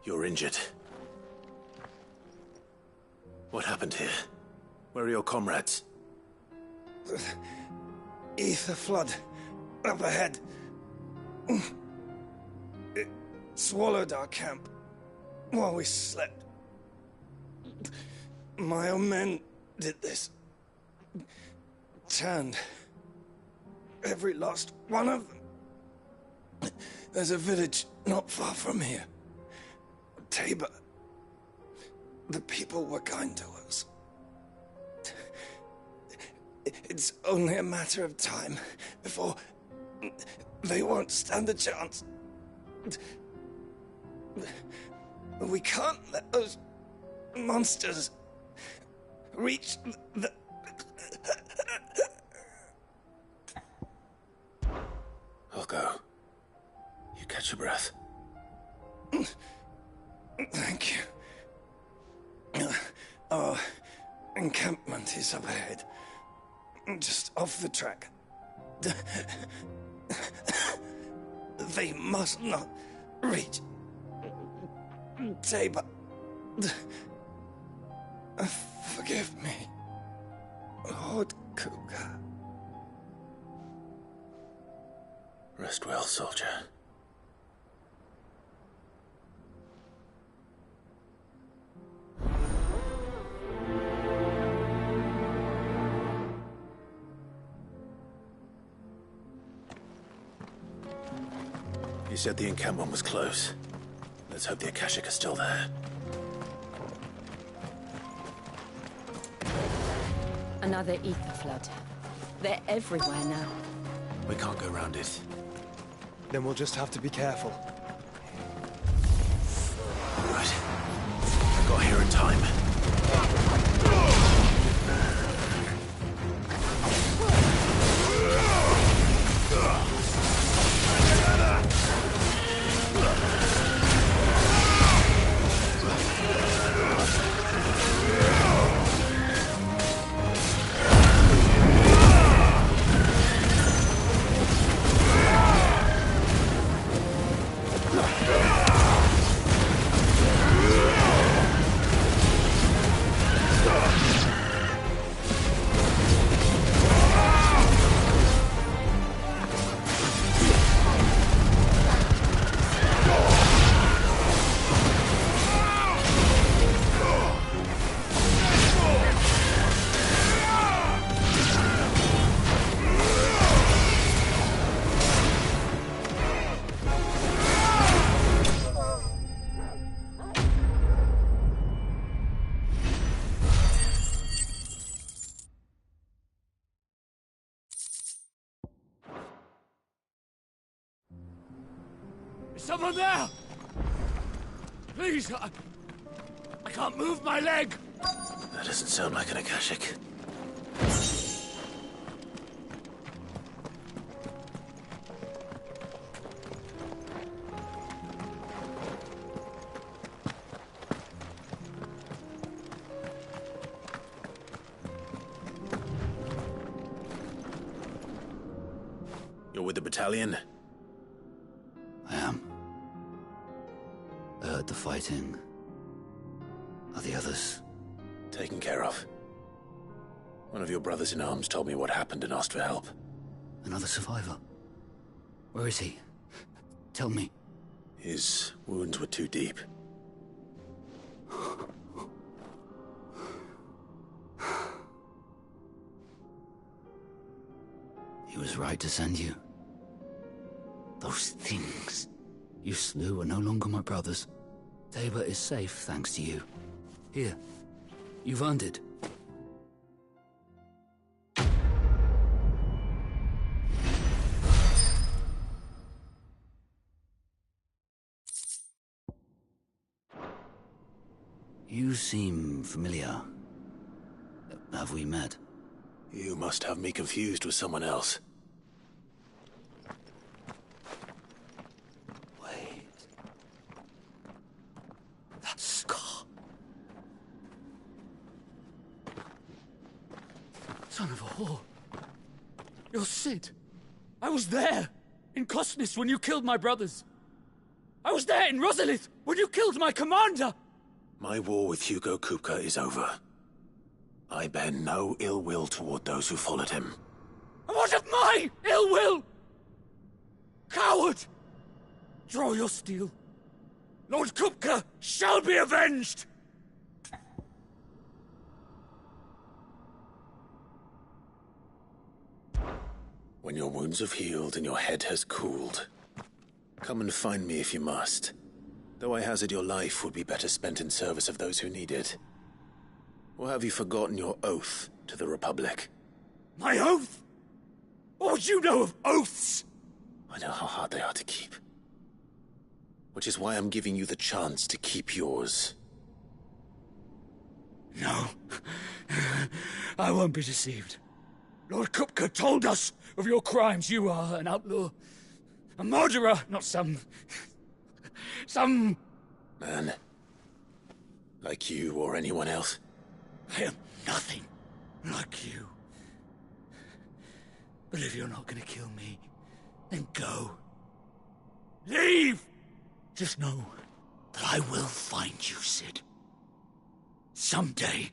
You're injured. What happened here? Where are your comrades? Ether flood. Up ahead. It swallowed our camp while we slept. My own men did this. Turned every last one of them. There's a village not far from here. Tabor. The people were kind to us. It's only a matter of time before they won't stand a chance. We can't let those monsters reach the... I'll go. You catch your breath. Thank you. Our encampment is up ahead. Just off the track. They must not reach Tabor. Forgive me, Lord Cougar. Rest well, soldier. You said the encampment was close. Let's hope the Akashic are still there. Another ether flood. They're everywhere now. We can't go round it. Then we'll just have to be careful. All right. I got here in time. Is someone there? Please, I can't move my leg! That doesn't sound like an Akashic. You're with the battalion? I am. I heard the fighting. Are the others? Taken care of. One of your brothers in arms told me what happened and asked for help. Another survivor? Where is he? Tell me. His wounds were too deep. He was right to send you. Those things you slew are no longer my brothers. Tabor is safe thanks to you. Here, you've earned it. You seem familiar. Have we met? You must have me confused with someone else. Wait. That scar. Son of a whore. You're Sid. I was there, in Cosnis, when you killed my brothers. I I was there in Rosalith when you killed my commander! My war with Hugo Kupka is over. I bear no ill will toward those who followed him. And what of my ill will? Coward! Draw your steel. Lord Kupka shall be avenged! When your wounds have healed and your head has cooled, come and find me if you must. Though I hazard your life would be better spent in service of those who need it. Or have you forgotten your oath to the Republic? My oath? What would you know of oaths? I know how hard they are to keep. Which is why I'm giving you the chance to keep yours. No. I won't be deceived. Lord Kupka told us of your crimes. You are an outlaw. A murderer, not some Man. Like you or anyone else. I am nothing like you. But if you're not gonna kill me, then go. Leave! Just know that I will find you, Sid. Someday.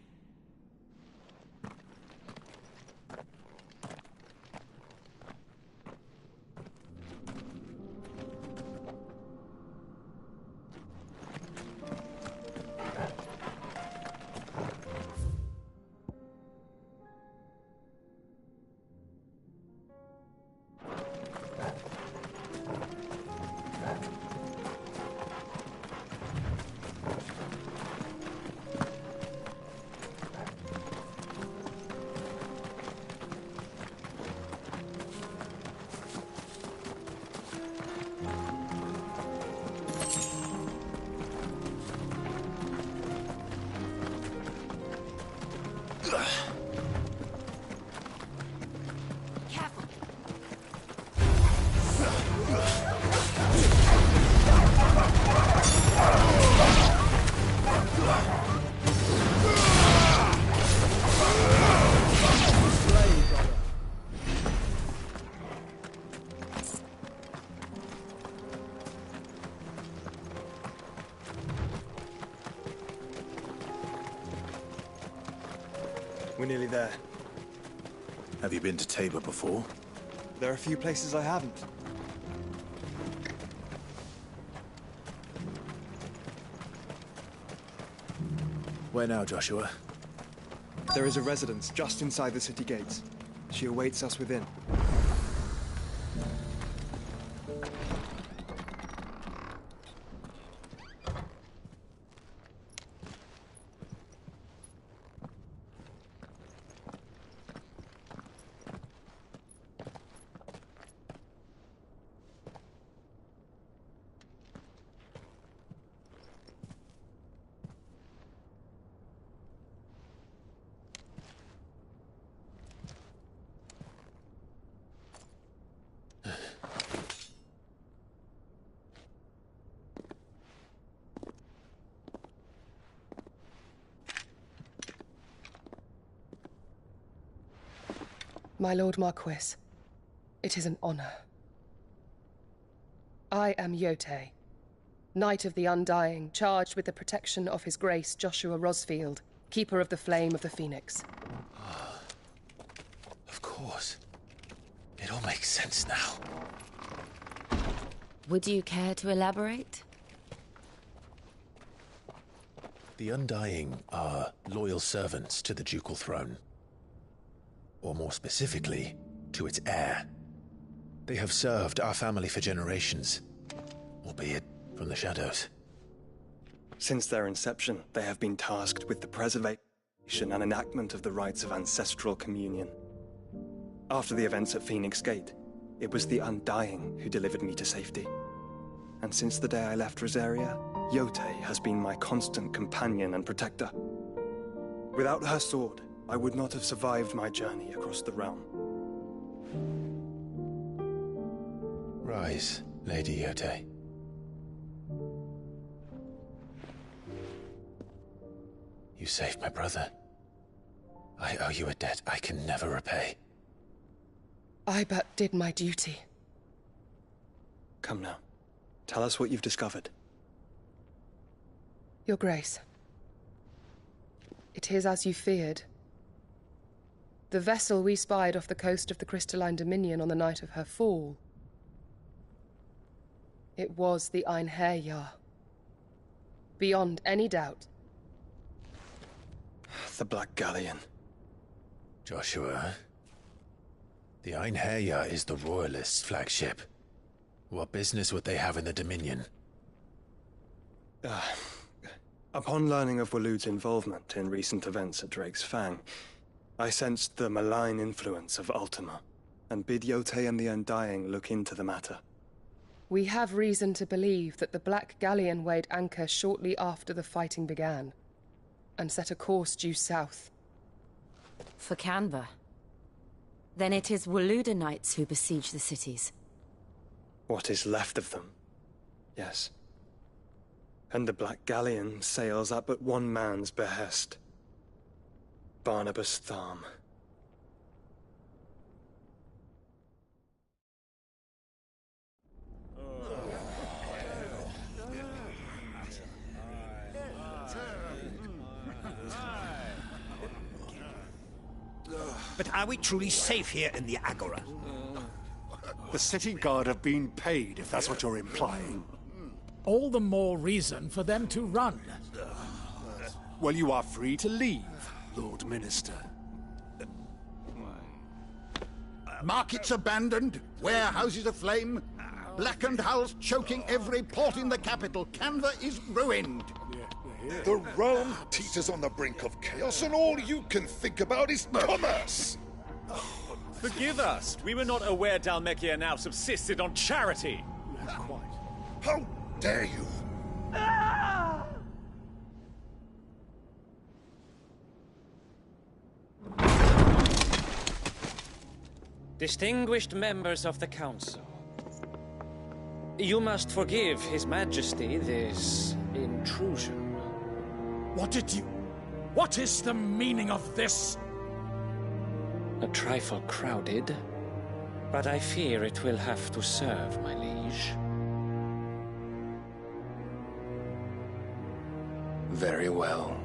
We're nearly there. Have you been to Tabor before? There are a few places I haven't. Where now, Joshua? There is a residence just inside the city gates. She awaits us within. My Lord Marquis, it is an honor. I am Yote, Knight of the Undying, charged with the protection of His Grace Joshua Rosfield, Keeper of the Flame of the Phoenix. Of course. It all makes sense now. Would you care to elaborate? The Undying are loyal servants to the ducal throne. Or more specifically, to its heir. They have served our family for generations, albeit from the shadows. Since their inception, they have been tasked with the preservation and enactment of the rites of ancestral communion. After the events at Phoenix Gate, it was the Undying who delivered me to safety. And since the day I left Rosaria, Yote has been my constant companion and protector. Without her sword, I would not have survived my journey across the realm. Rise, Lady Yote. You saved my brother. I owe you a debt I can never repay. I but did my duty. Come now. Tell us what you've discovered. Your Grace. It is as you feared. The vessel we spied off the coast of the Crystalline Dominion on the night of her fall. It was the Einherjar. Beyond any doubt. The Black Galleon. Joshua, the Einherjar is the Royalists' flagship. What business would they have in the Dominion? Upon learning of Waloed's involvement in recent events at Drake's Fang, I sensed the malign influence of Ultima, and bid Yotei and the Undying look into the matter. We have reason to believe that the Black Galleon weighed anchor shortly after the fighting began, and set a course due south. For Canva. Then it is Waloed Knights who besiege the cities. What is left of them, yes. And the Black Galleon sails at but one man's behest. Barnabas Tharm. But are we truly safe here in the Agora? The city guard have been paid, if that's what you're implying. All the more reason for them to run. Well, you are free to leave, Lord Minister. Markets abandoned, warehouses aflame, blackened hulls choking every port in the capital. Canva is ruined. The realm teeters on the brink of chaos, and all you can think about is commerce! Forgive us. We were not aware Dhalmekia now subsisted on charity. How dare you! Distinguished members of the Council, you must forgive His Majesty this intrusion. What is the meaning of this? A trifle crowded, but I fear it will have to serve, my liege. Very well.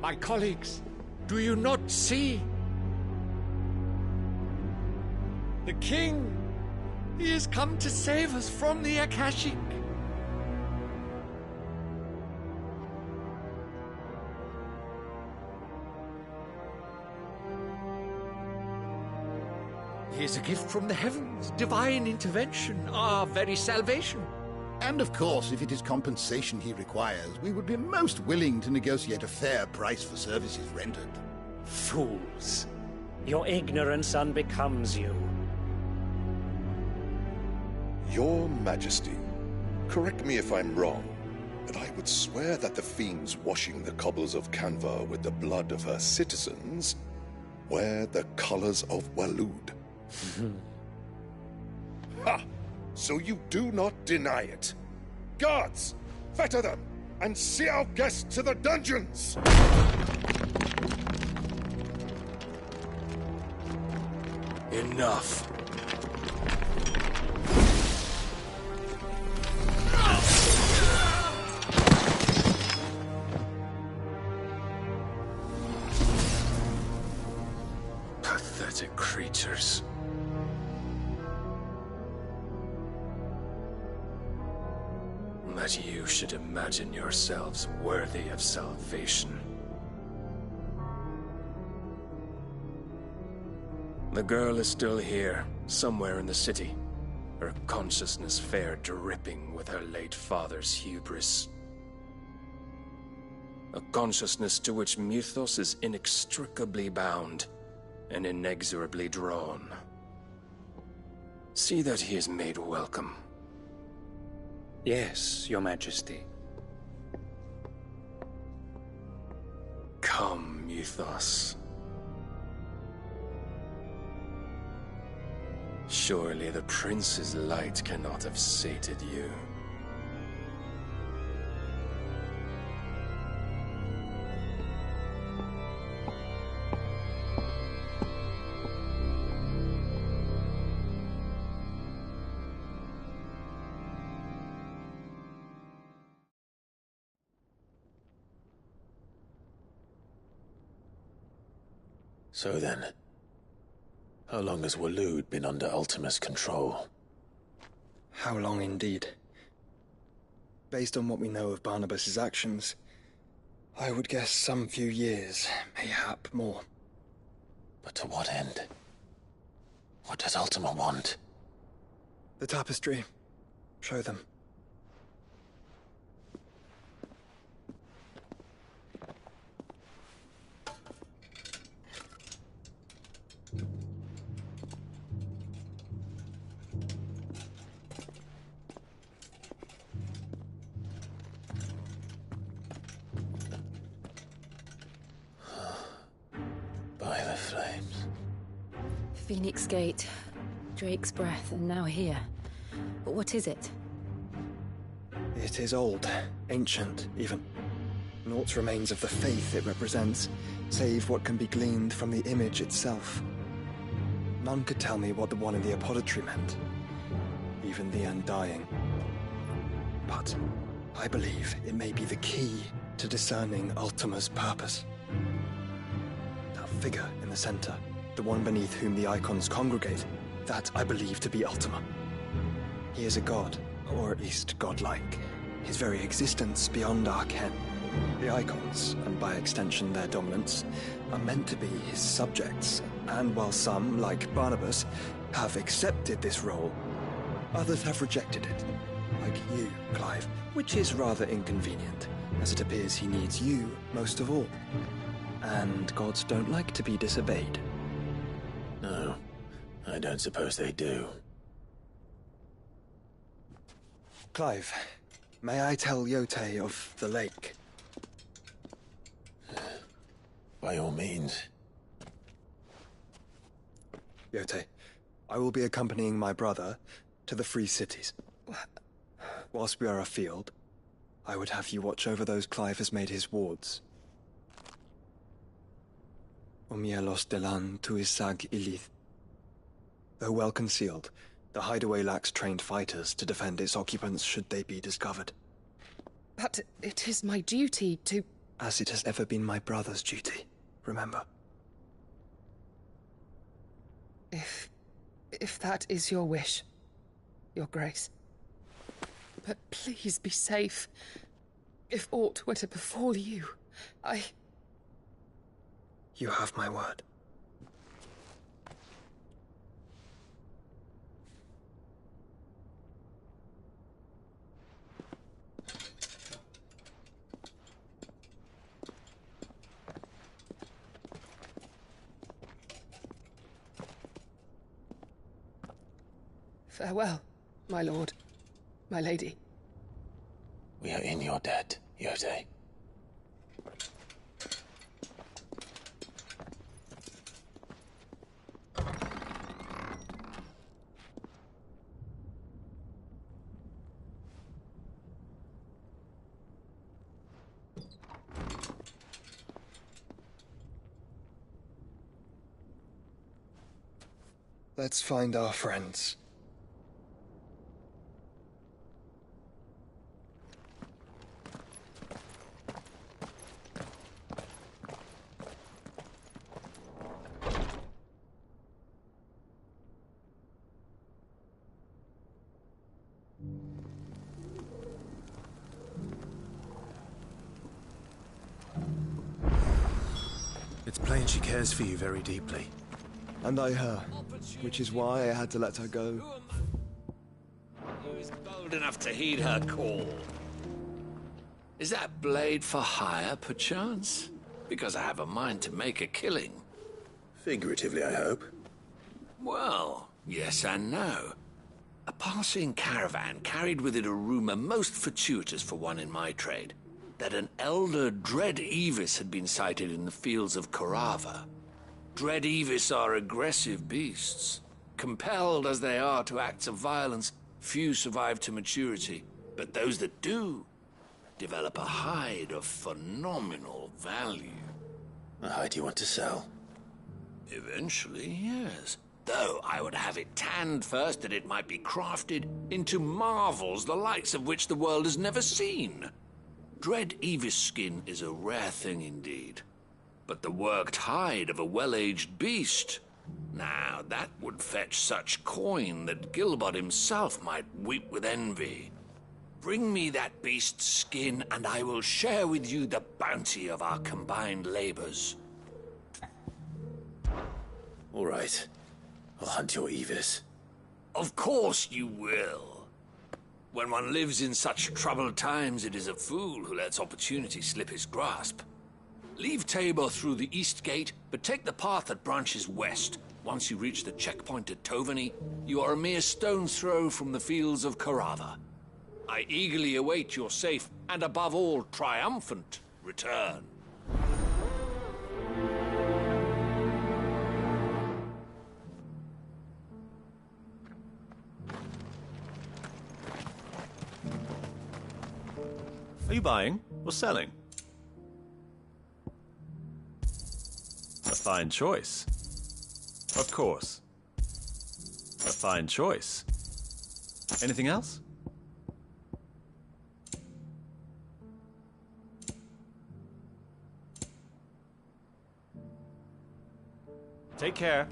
My colleagues, do you not see? The King! He has come to save us from the Akashic! He is a gift from the heavens, divine intervention, our very salvation. And of course, if it is compensation he requires, we would be most willing to negotiate a fair price for services rendered. Fools! Your ignorance unbecomes you. Your Majesty, correct me if I'm wrong, but I would swear that the fiends washing the cobbles of Canva with the blood of her citizens wear the colors of Waloed. Ha! So you do not deny it. Guards, fetter them, and see our guests to the dungeons! Enough. Pathetic creatures. That you should imagine yourselves worthy of salvation. The girl is still here, somewhere in the city. Her consciousness fair dripping with her late father's hubris. A consciousness to which Mythos is inextricably bound and inexorably drawn. See that he is made welcome. Yes, Your Majesty. Come, Mythos. Surely the prince's light cannot have sated you. So then, how long has Waloed been under Ultima's control? How long indeed? Based on what we know of Barnabas's actions, I would guess some few years, mayhap more. But to what end? What does Ultima want? The tapestry. Show them. By the flames. Phoenix Gate, Drake's Breath, and now here. But what is it? It is old, ancient, even. Naught remains of the faith it represents, save what can be gleaned from the image itself. None could tell me what the one in the apothecary meant, even the Undying. But I believe it may be the key to discerning Ultima's purpose. That figure in the center, the one beneath whom the icons congregate, that I believe to be Ultima. He is a god, or at least godlike, his very existence beyond our ken. The icons, and by extension their dominants, are meant to be his subjects, and while some, like Barnabas, have accepted this role, others have rejected it, like you, Clive, which is rather inconvenient, as it appears he needs you most of all. And gods don't like to be disobeyed. No, I don't suppose they do. Clive, may I tell Yote of the lake? By all means. Yote, I will be accompanying my brother to the Free Cities. Whilst we are afield, I would have you watch over those Clive has made his wards. Omielos delan tuisag ilith. Though well concealed, the hideaway lacks trained fighters to defend its occupants should they be discovered. But it is my duty to... As it has ever been my brother's duty, remember. If that is your wish, Your Grace. But please be safe. If aught were to befall you, You have my word. Farewell, my lord, my lady. We are in your debt, Yote. Let's find our friends. It's plain she cares for you very deeply. And I her, which is why I had to let her go. Who is bold enough to heed her call? Is that blade for hire, perchance? Because I have a mind to make a killing. Figuratively, I hope. Well, yes and no. A passing caravan carried with it a rumor most fortuitous for one in my trade, that an elder Dread Evis had been sighted in the fields of Korava. Dread Evis are aggressive beasts. Compelled as they are to acts of violence, few survive to maturity, but those that do develop a hide of phenomenal value. A hide you want to sell? Eventually, yes. Though I would have it tanned first that it might be crafted into marvels the likes of which the world has never seen. Dread Evis skin is a rare thing indeed. but the worked hide of a well-aged beast. Now, that would fetch such coin that Gilbert himself might weep with envy. Bring me that beast's skin, and I will share with you the bounty of our combined labors. All right. I'll hunt your Evis. Of course you will. When one lives in such troubled times, it is a fool who lets opportunity slip his grasp. Leave Tabor through the east gate, but take the path that branches west. Once you reach the checkpoint at Tovany, you are a mere stone's throw from the fields of Carava. I eagerly await your safe, and above all, triumphant return. Are you buying or selling? A fine choice. Of course. A fine choice. Anything else? Take care.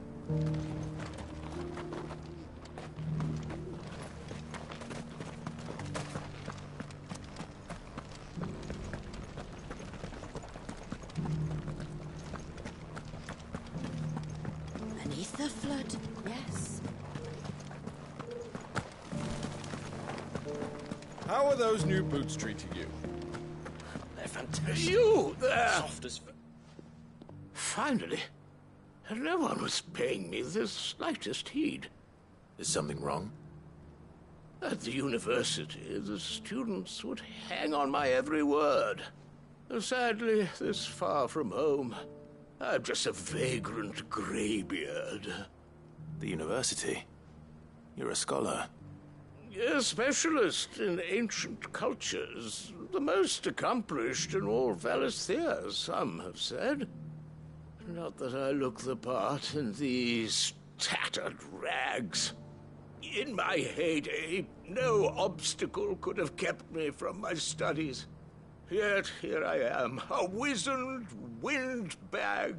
Beneath the flood, yes. How are those new boots treating you? They're fantastic. You there! Soft as... Finally. No one was paying me the slightest heed. Is something wrong? At the university, the students would hang on my every word. Sadly, this far from home, I'm just a vagrant greybeard. The university? You're a scholar. A specialist in ancient cultures. The most accomplished in all Valisthea, some have said. Not that I look the part in these tattered rags. In my heyday, no obstacle could have kept me from my studies. Yet here I am, a wizened windbag,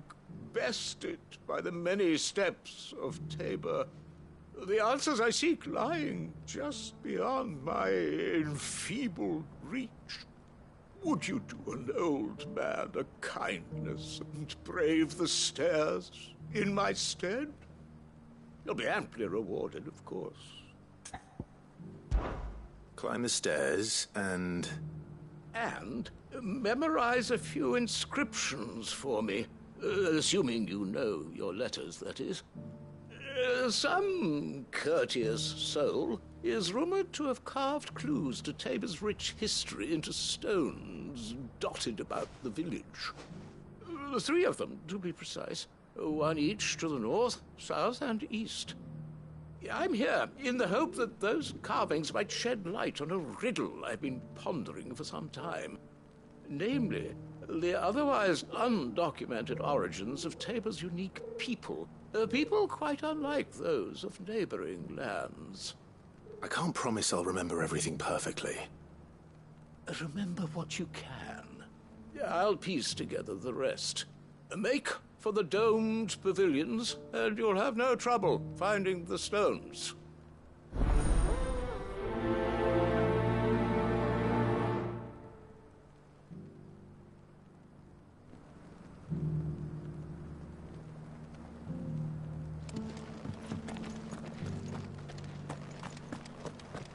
bested by the many steps of Tabor. The answers I seek lying just beyond my enfeebled reach. Would you do an old man a kindness and brave the stairs in my stead? You'll be amply rewarded, of course. Climb the stairs and... And memorize a few inscriptions for me, assuming you know your letters, that is. Some courteous soul is rumored to have carved clues to Tabor's rich history into stones dotted about the village. 3 of them, to be precise. 1 each to the north, south, and east. I'm here in the hope that those carvings might shed light on a riddle I've been pondering for some time. Namely, the otherwise undocumented origins of Tabor's unique people. People quite unlike those of neighboring lands. I can't promise I'll remember everything perfectly. Remember what you can. I'll piece together the rest. Make for the domed pavilions, and you'll have no trouble finding the stones.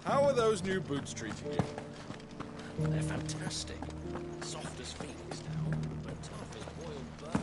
How are those new boots treating you? They're fantastic. Soft as phoenix now, but tough as boiled butter.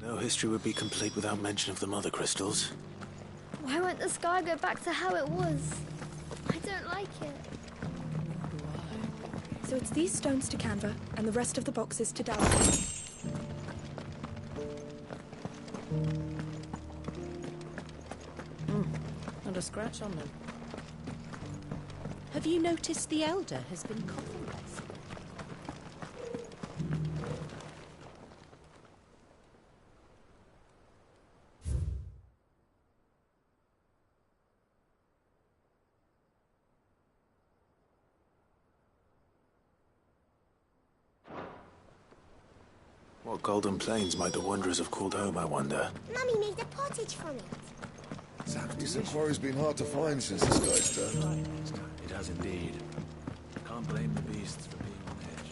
No history would be complete without mention of the mother crystals. Why won't the sky go back to how it was? I don't like it. So it's these stones to Canva, and the rest of the boxes to Dallas. Not a scratch on them. Have you noticed the Elder has been coughing less? What golden plains might the wanderers have called home, I wonder? Mummy made a pottage from it. This quarry's been hard to find since this guy's turned. It has indeed. Can't blame the beasts for being on edge.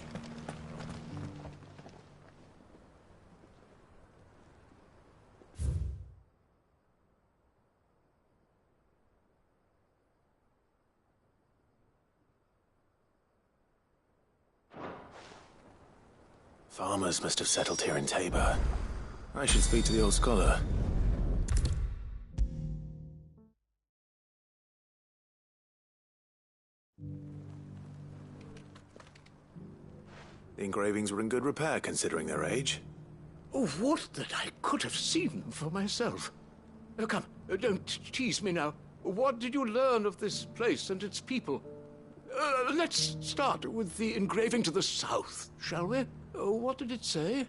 Farmers must have settled here in Tabor. I should speak to the old scholar. The engravings were in good repair, considering their age. Oh, would that I could have seen them for myself. Come, don't tease me now. What did you learn of this place and its people? Let's start with the engraving to the south, shall we? What did it say?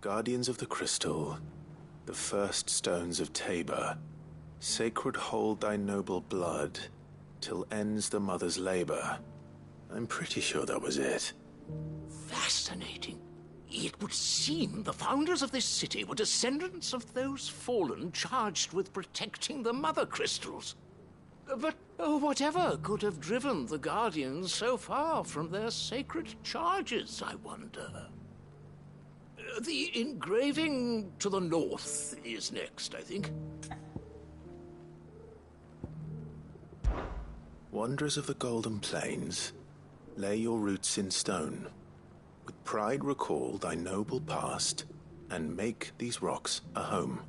Guardians of the Crystal, the first stones of Tabor, sacred hold thy noble blood, till ends the mother's labor. I'm pretty sure that was it. Fascinating. It would seem the founders of this city were descendants of those fallen charged with protecting the mother crystals. But whatever could have driven the Guardians so far from their sacred charges, I wonder? The engraving to the north is next, I think. Wanderers of the Golden Plains, lay your roots in stone. With pride recall thy noble past, and make these rocks a home.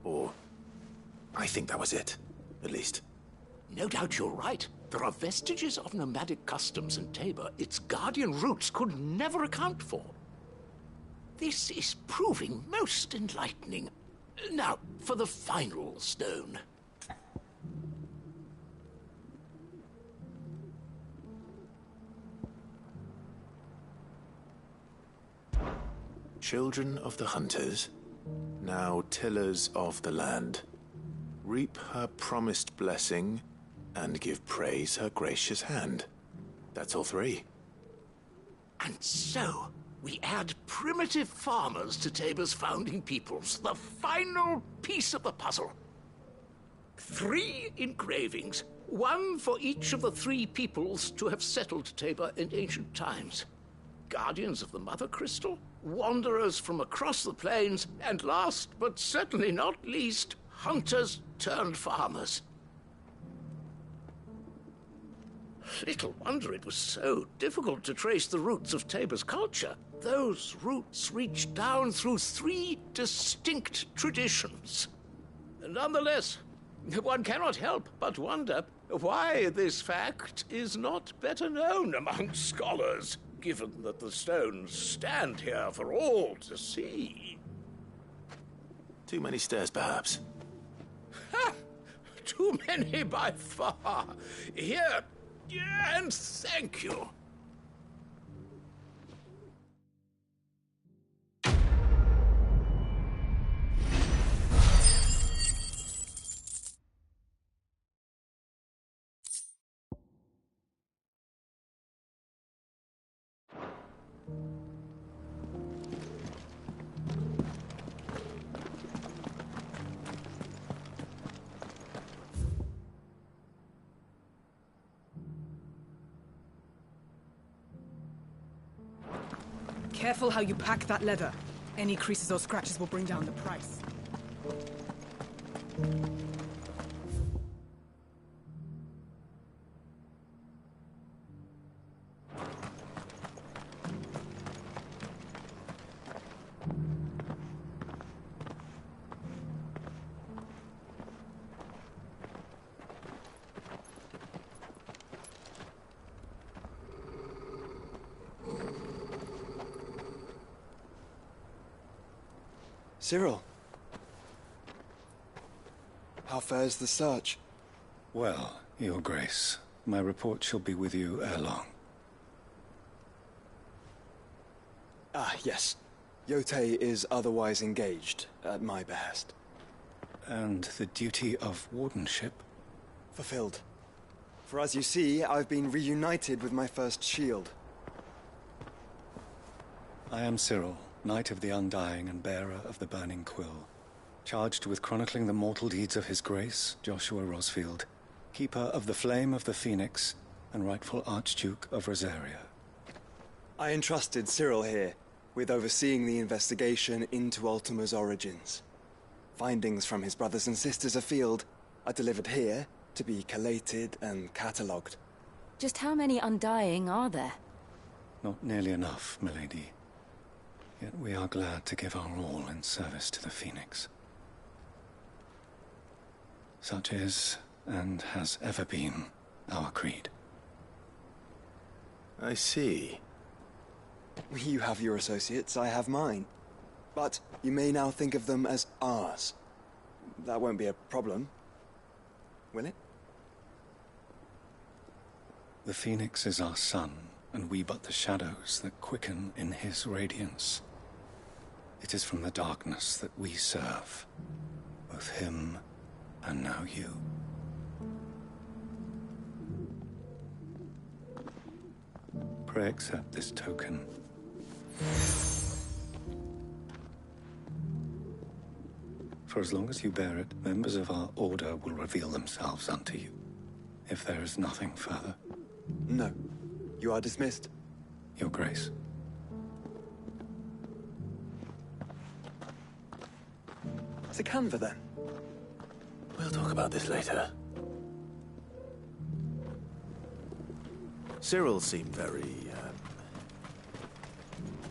Or, I think that was it, at least. No doubt you're right. There are vestiges of nomadic customs in Tabor its guardian roots could never account for. This is proving most enlightening. Now, for the final stone. Children of the hunters, now tillers of the land, reap her promised blessing and give praise her gracious hand. That's all three. And so, we add primitive farmers to Tabor's founding peoples, the final piece of the puzzle. 3 engravings, one for each of the 3 peoples to have settled Tabor in ancient times. Guardians of the Mother Crystal, wanderers from across the plains, and last but certainly not least, hunters turned farmers. Little wonder it was so difficult to trace the roots of Tabor's culture. Those roots reach down through 3 distinct traditions. Nonetheless, one cannot help but wonder why this fact is not better known among scholars, given that the stones stand here for all to see. Too many stairs, perhaps. Ha! Too many by far. Here, and thank you. Careful how you pack that leather. Any creases or scratches will bring down the price. Cyril. How fares the search? Well, Your Grace, my report shall be with you ere long. Ah, yes. Yotei is otherwise engaged, at my behest. And the duty of wardenship? Fulfilled. For as you see, I've been reunited with my first shield. I am Cyril, Knight of the Undying and bearer of the Burning Quill, charged with chronicling the mortal deeds of His Grace, Joshua Rosfield, Keeper of the Flame of the Phoenix, and rightful Archduke of Rosaria. I entrusted Cyril here with overseeing the investigation into Ultima's origins. Findings from his brothers and sisters afield are delivered here to be collated and catalogued. Just how many Undying are there? Not nearly enough, milady. Yet we are glad to give our all in service to the Phoenix. Such is, and has ever been, our creed. I see. You have your associates, I have mine. But you may now think of them as ours. That won't be a problem, will it? The Phoenix is our sun, and we but the shadows that quicken in his radiance. It is from the darkness that we serve, both him and now you. Pray accept this token. For as long as you bear it, members of our order will reveal themselves unto you. If there is nothing further. No. You are dismissed. Your Grace. To Canva, then. We'll talk about this later. Cyril seemed very,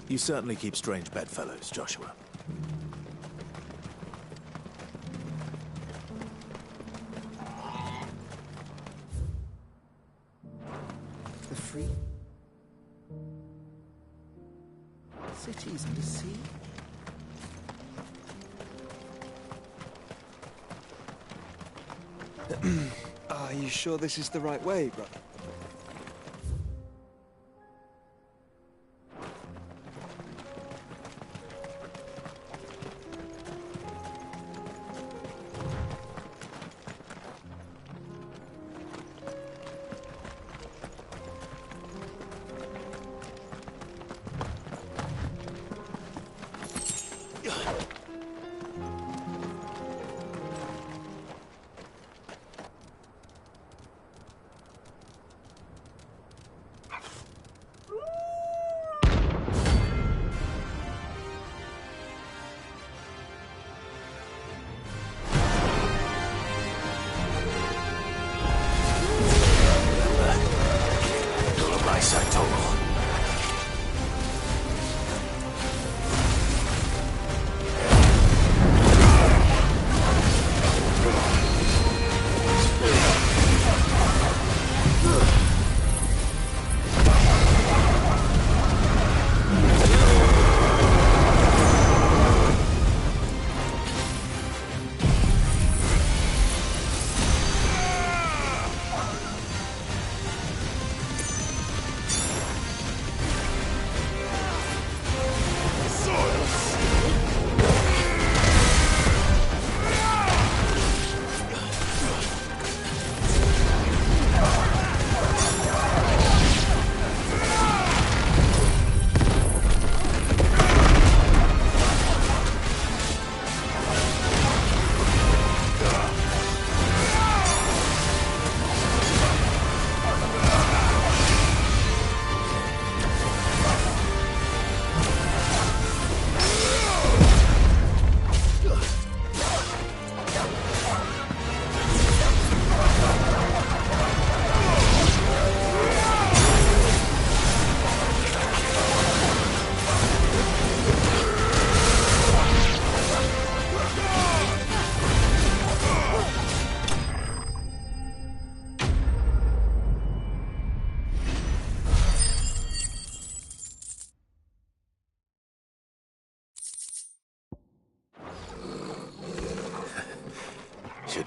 You certainly keep strange bedfellows, Joshua. The free cities and the sea. Are you sure this is the right way, brother?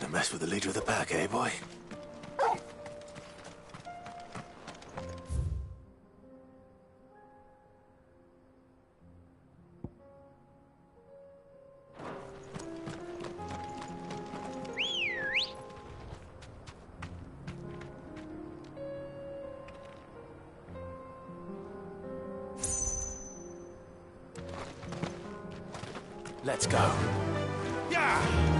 Shouldn't have messed with the leader of the pack, eh, boy? Let's go. Yeah!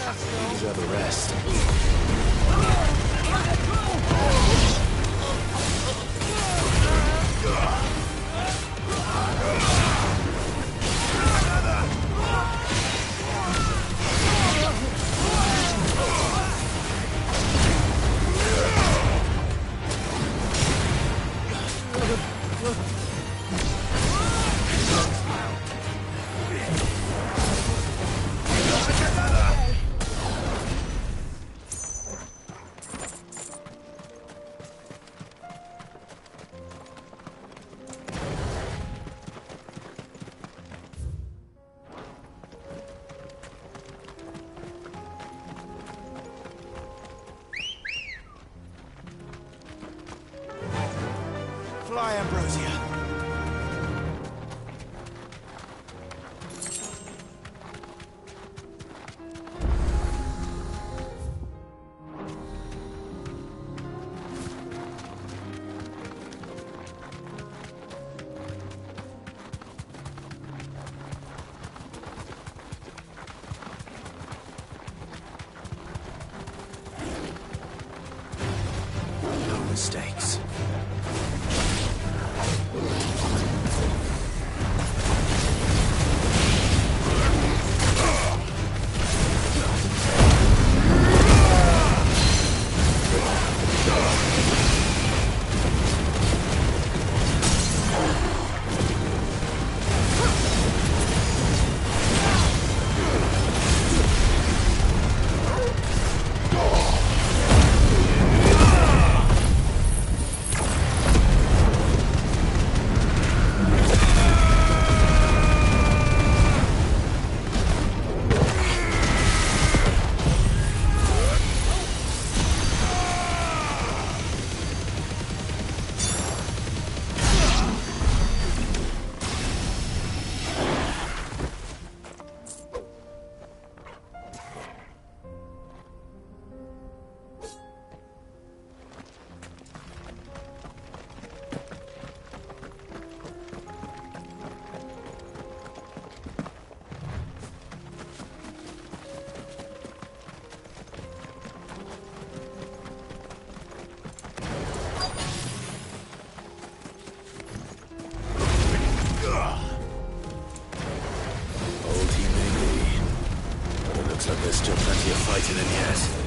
You deserve a rest. Fly, Ambrosia. No mistakes. Looks like there's still plenty of fighting in yet.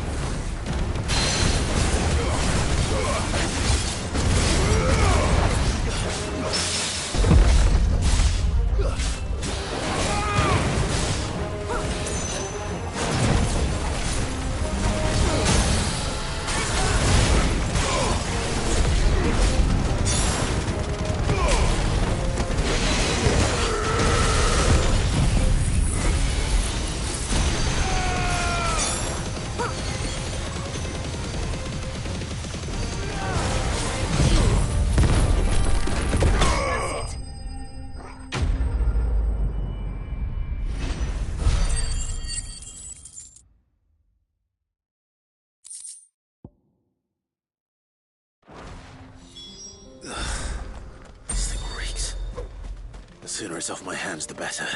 sooner it's off my hands, the better.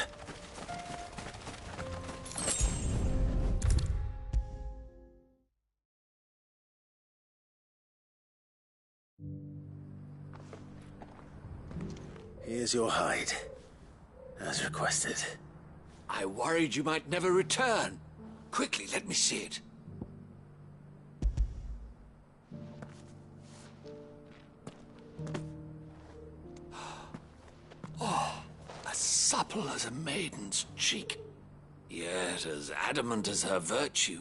Here's your hide, as requested. I worried you might never return. Quickly, let me see it. Oh, as supple as a maiden's cheek, yet as adamant as her virtue.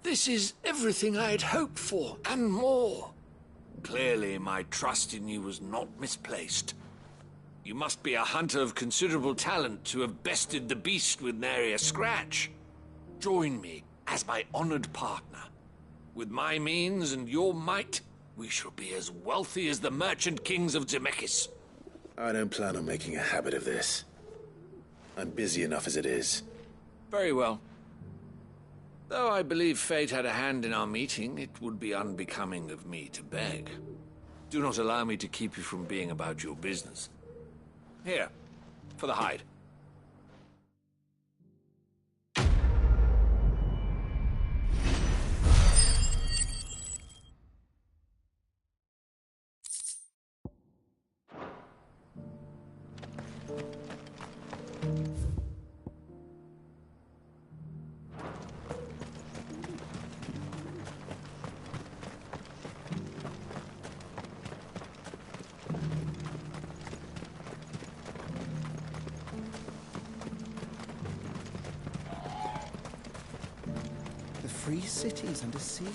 This is everything I had hoped for, and more. Clearly, my trust in you was not misplaced. You must be a hunter of considerable talent to have bested the beast with nary a scratch. Join me as my honored partner. With my means and your might, we shall be as wealthy as the merchant kings of Zemeckis. I don't plan on making a habit of this. I'm busy enough as it is. Very well. Though I believe fate had a hand in our meeting, it would be unbecoming of me to beg. Do not allow me to keep you from being about your business. Here, for the hide. The free cities under sea.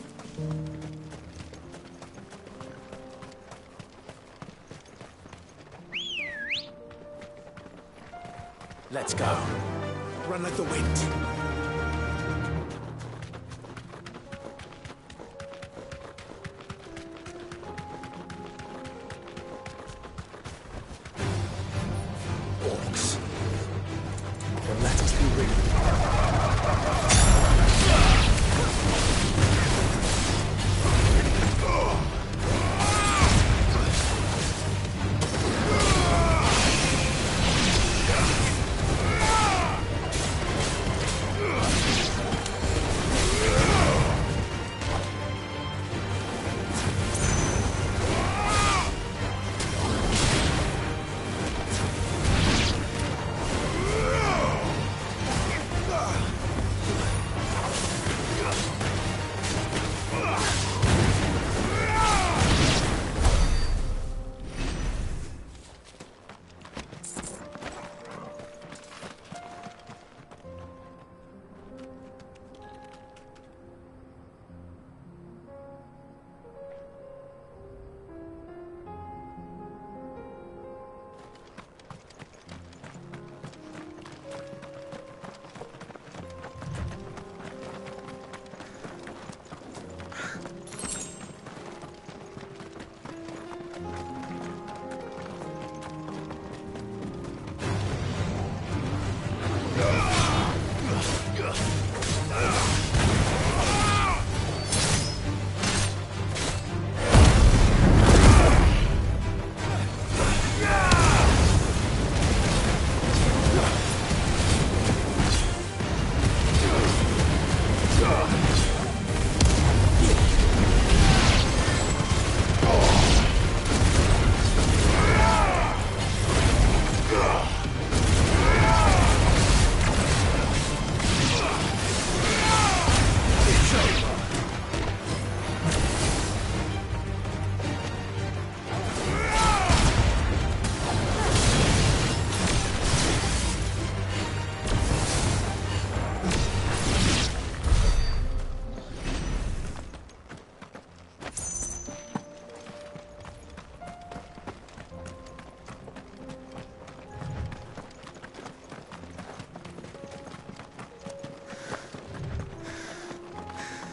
Let's go. Run like the wind. Orcs. Then let us be ready.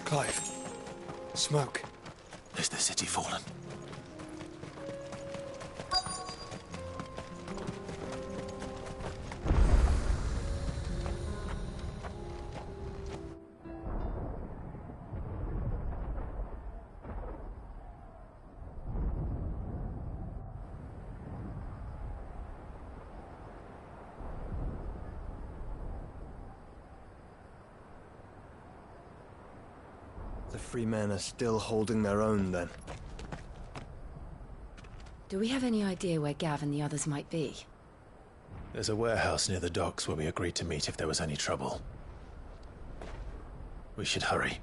Clive. Smoke. Is the city fallen? The free men are still holding their own, then. Do we have any idea where Gav and the others might be? There's a warehouse near the docks where we agreed to meet if there was any trouble. We should hurry.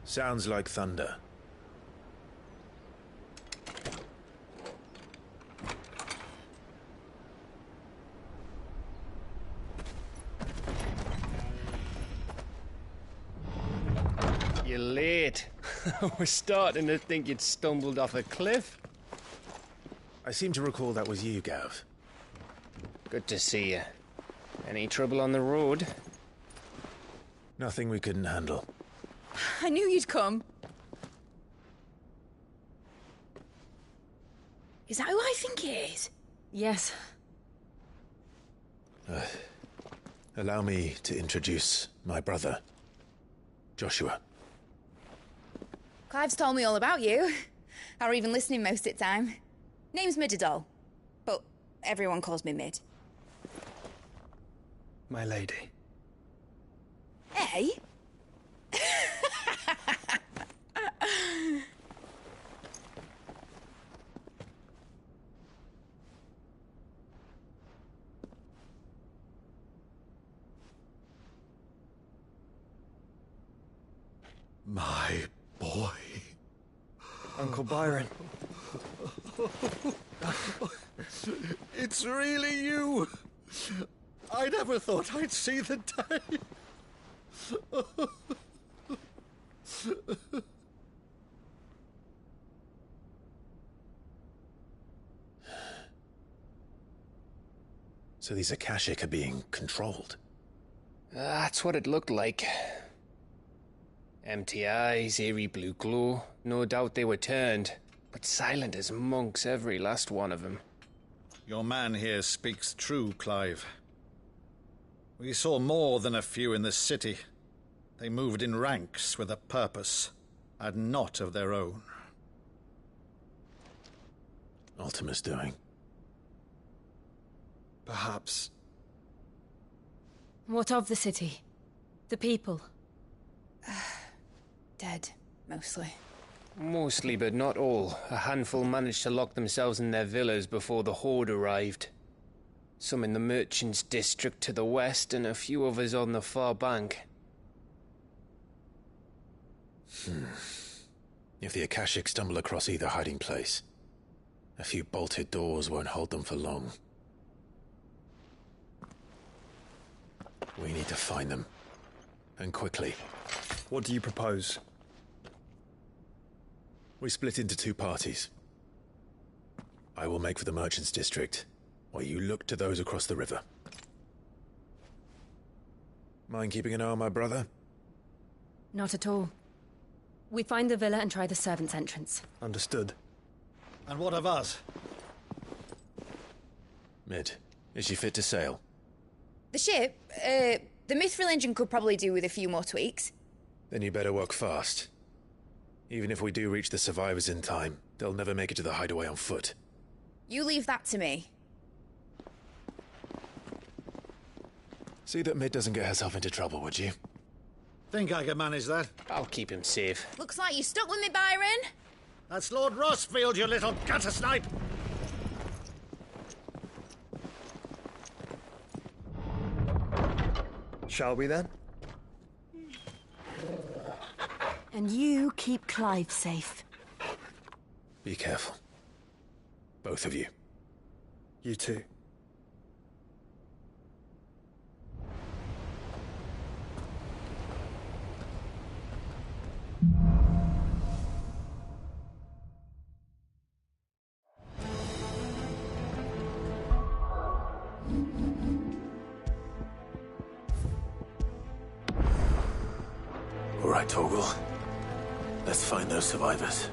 Sounds like thunder. You're late. I was starting to think you'd stumbled off a cliff. I seem to recall that was you, Gav. Good to see you. Any trouble on the road? Nothing we couldn't handle. I knew you'd come. Is that who I think it is? Yes. Allow me to introduce my brother, Joshua. Clive's told me all about you. Or even listening most of the time. Name's Midadol, but everyone calls me Mid. My lady. Eh? My boy. Uncle Byron. It's really you. I never thought I'd see the day. So these Akashic are being controlled? That's what it looked like. Empty eyes, eerie blue glow. No doubt they were turned, but silent as monks, every last one of them. Your man here speaks true, Clive. We saw more than a few in this city. They moved in ranks with a purpose, and not of their own. Ultima's doing. Perhaps. What of the city? The people? Dead, mostly. Mostly, but not all. A handful managed to lock themselves in their villas before the Horde arrived. Some in the Merchants' District to the west, and a few others on the far bank. If the Akashic stumble across either hiding place, a few bolted doors won't hold them for long. We need to find them. And quickly. What do you propose? We split into two parties. I will make for the Merchants' District, while you look to those across the river. Mind keeping an eye on my brother? Not at all. We find the villa and try the servants' entrance. Understood. And what of us? Mid, is she fit to sail? The ship, the Mithril engine could probably do with a few more tweaks. Then you better work fast. Even if we do reach the survivors in time, they'll never make it to the hideaway on foot. You leave that to me. See that Mid doesn't get herself into trouble, would you? Think I can manage that? I'll keep him safe. Looks like you stuck with me, Byron. That's Lord Rossfield, you little gutter snipe! Shall we then? And you keep Clive safe. Be careful. Both of you. You too. right, Torgal. Let's find those survivors.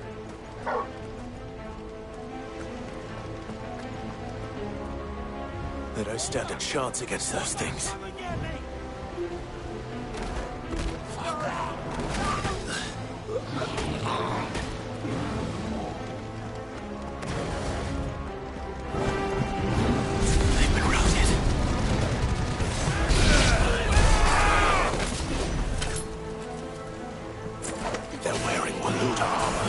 They don't stand a chance against those things. They've been routed. They're wearing Waluda armor.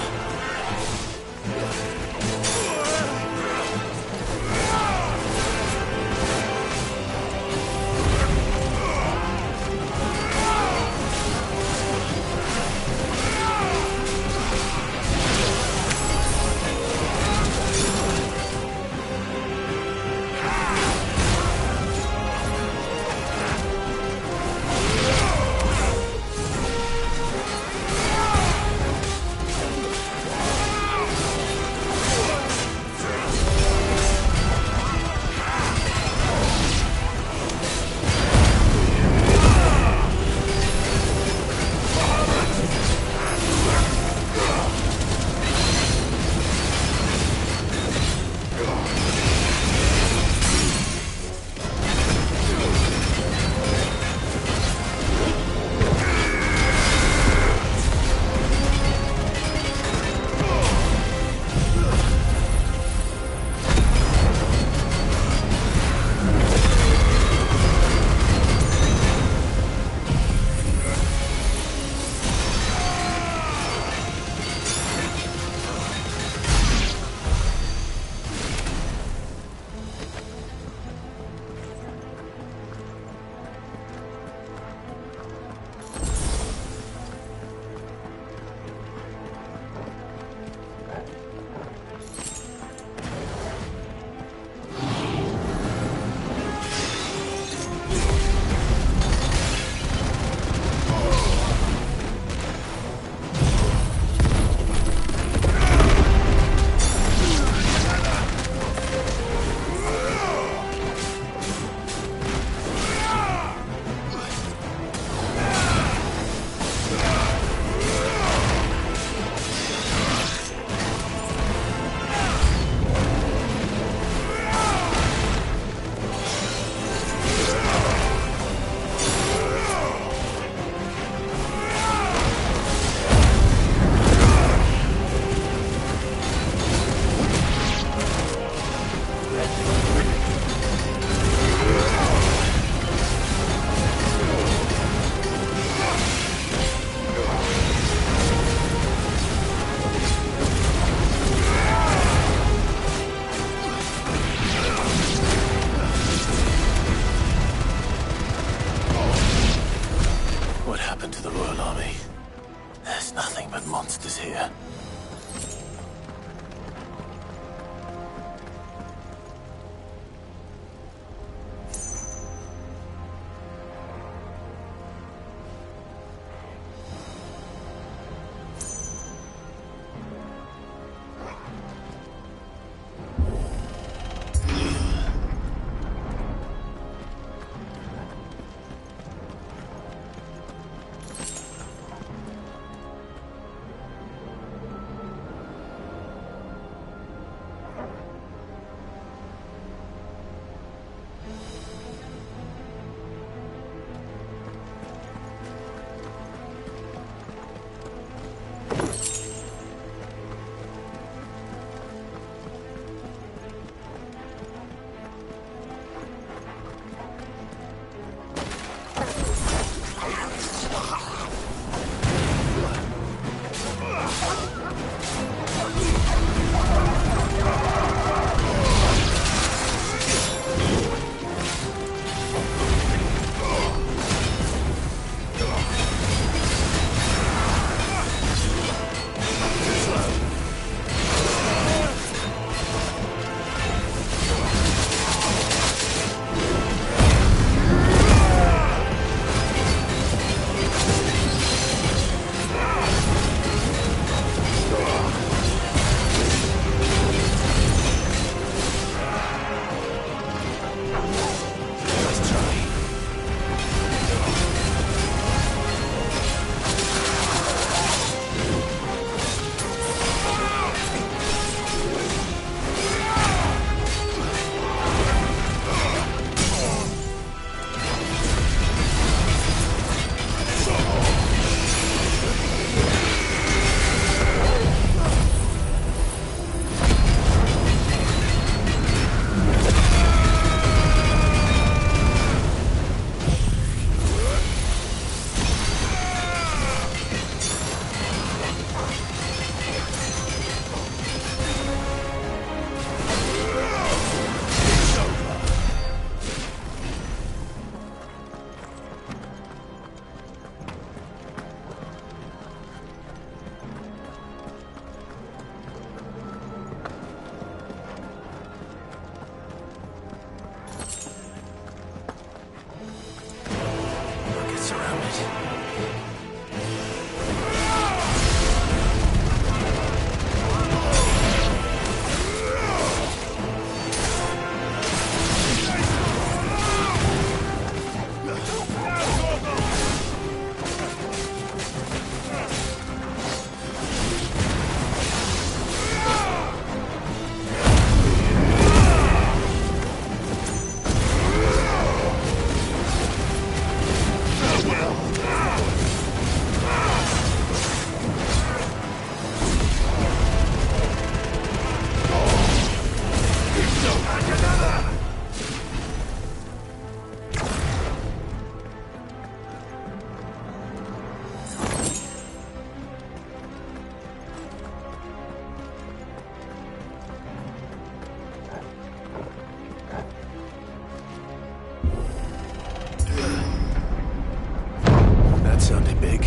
That sounded big.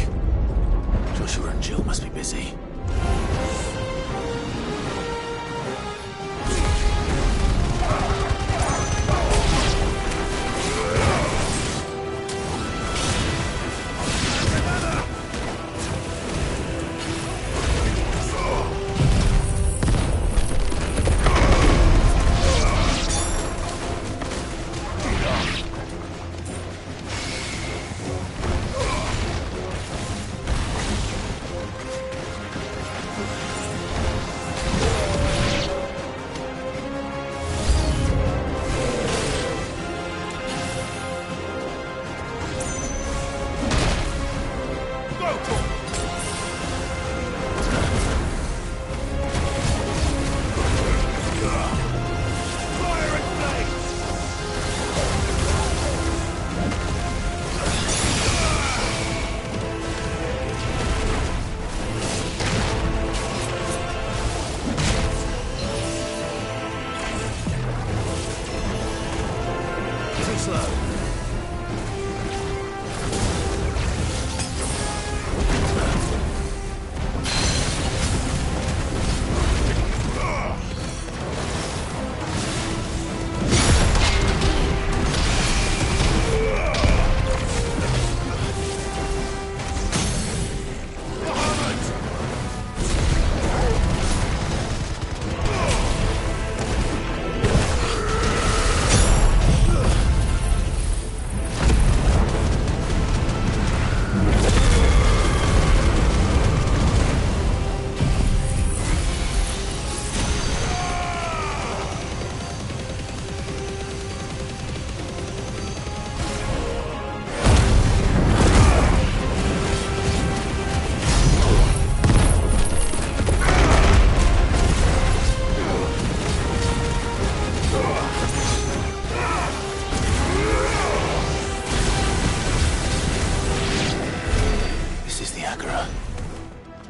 Joshua and Jill must be busy.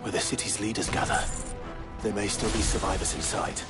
Where the city's leaders gather. There may still be survivors inside.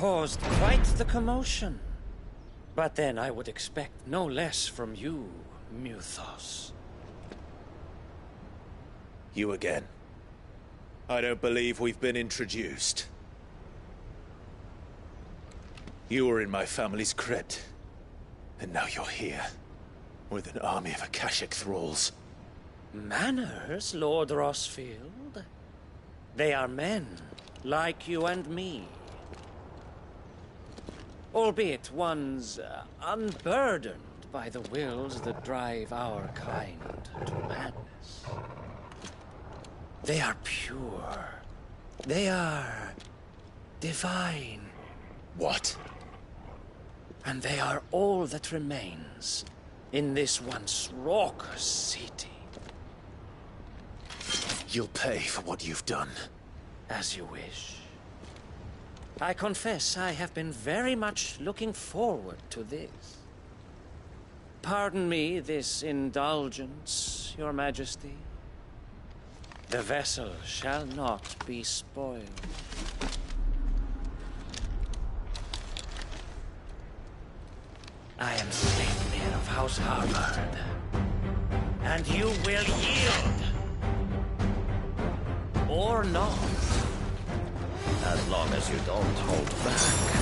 caused quite the commotion. But then I would expect no less from you, Muthos. You again. I don't believe we've been introduced. You were in my family's crypt, and now you're here, with an army of Akashic thralls. Manners, Lord Rosfield? They are men, like you and me. Albeit ones unburdened by the wills that drive our kind to madness. They are pure. They are divine. What? And they are all that remains in this once raucous city. You'll pay for what you've done. As you wish. I confess I have been very much looking forward to this. Pardon me this indulgence, Your Majesty. The vessel shall not be spoiled. I am Sleipnir of House Harvard, and you will yield. Or not. As long as you don't hold back.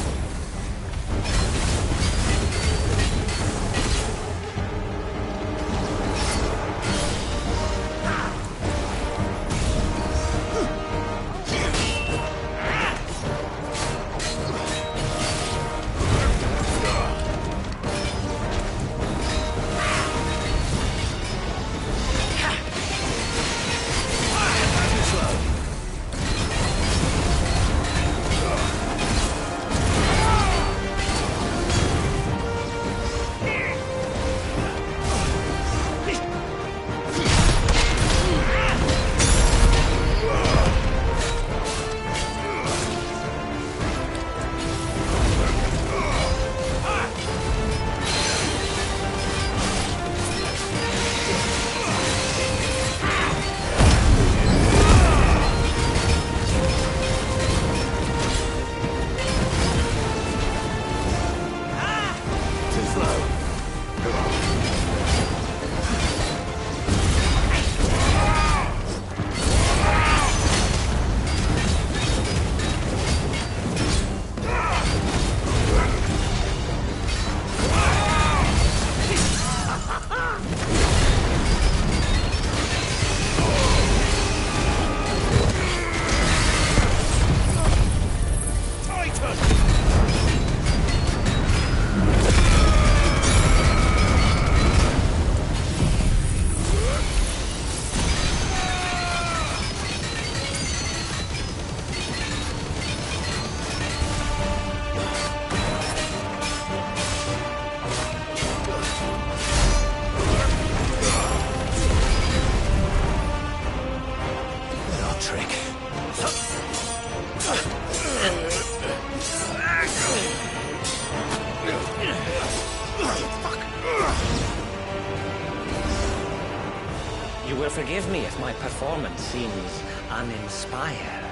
Forgive me if my performance seems uninspired.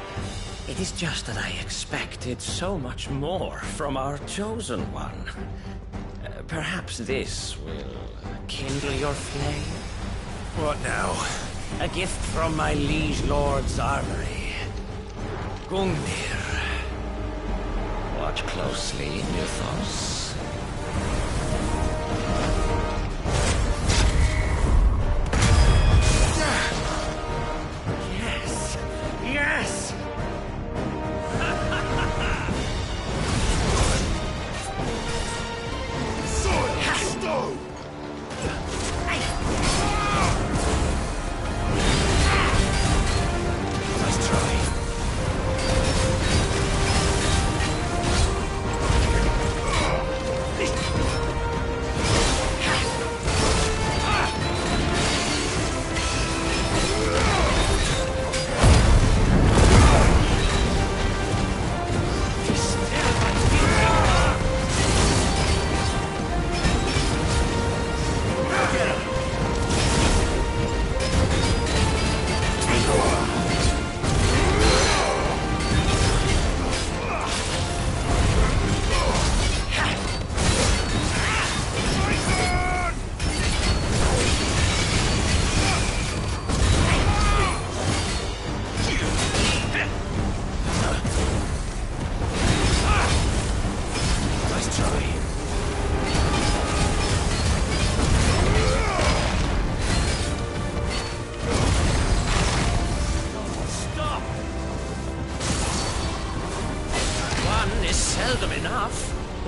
It is just that I expected so much more from our chosen one. Perhaps this will kindle your flame? What now? A gift from my liege lord's armory. Gungnir. Watch closely, Muthos. Yes! Stone! Nice try.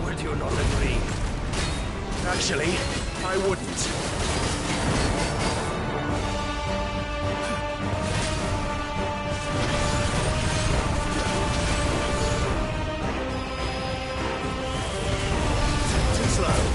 Would you not agree? Actually, I wouldn't. Too slow.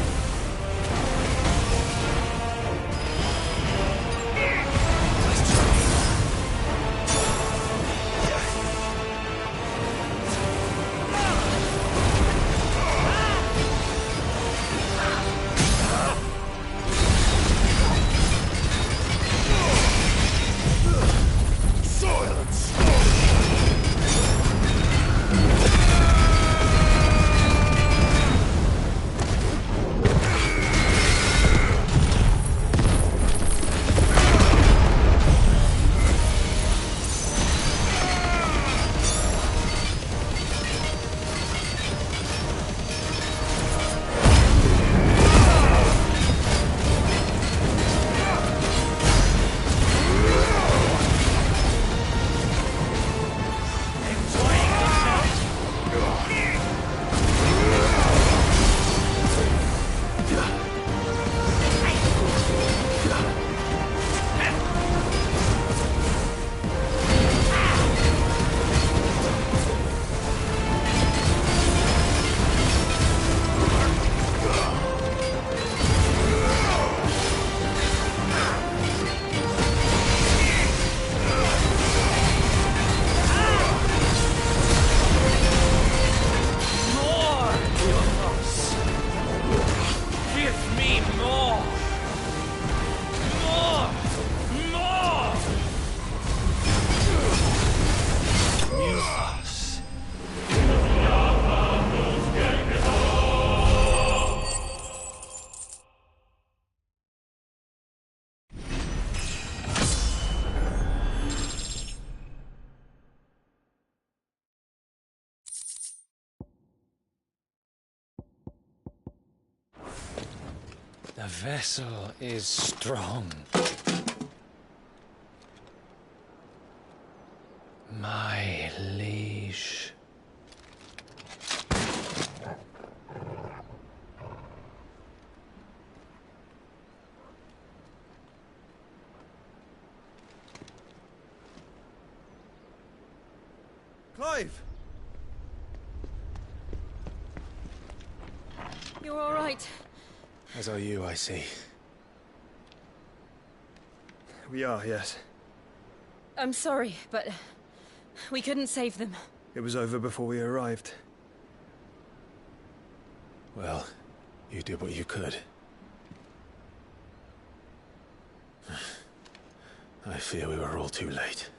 The vessel is strong. My liege. Clive! You're all right. As are you, I see. We are, yes. I'm sorry, but we couldn't save them. It was over before we arrived. Well, you did what you could. I fear we were all too late.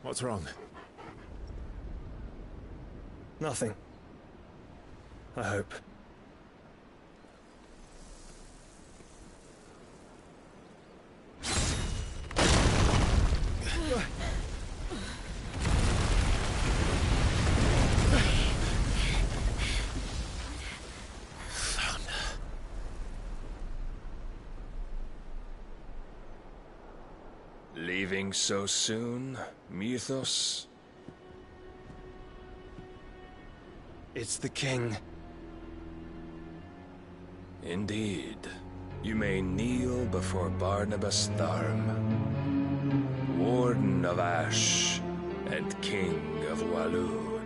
What's wrong? Nothing. I hope. Leaving so soon, Mythos? It's the king. Indeed. You may kneel before Barnabas Tharm, Warden of Ash and King of Waloed.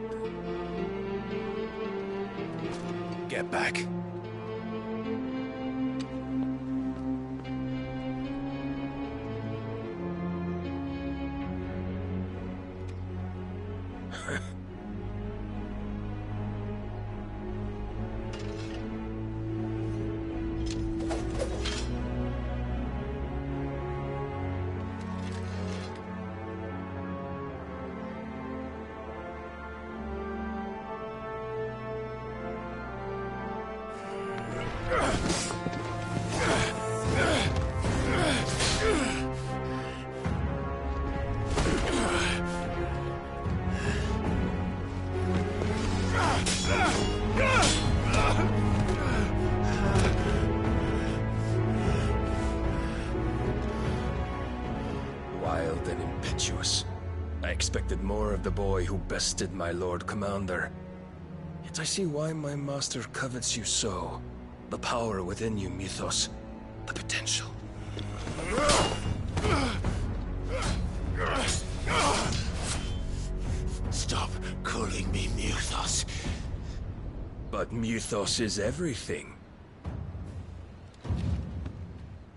Get back. expected more of the boy who bested my Lord Commander. Yet I see why my master covets you so. The power within you, Mythos. The potential. Stop calling me Mythos. But Mythos is everything.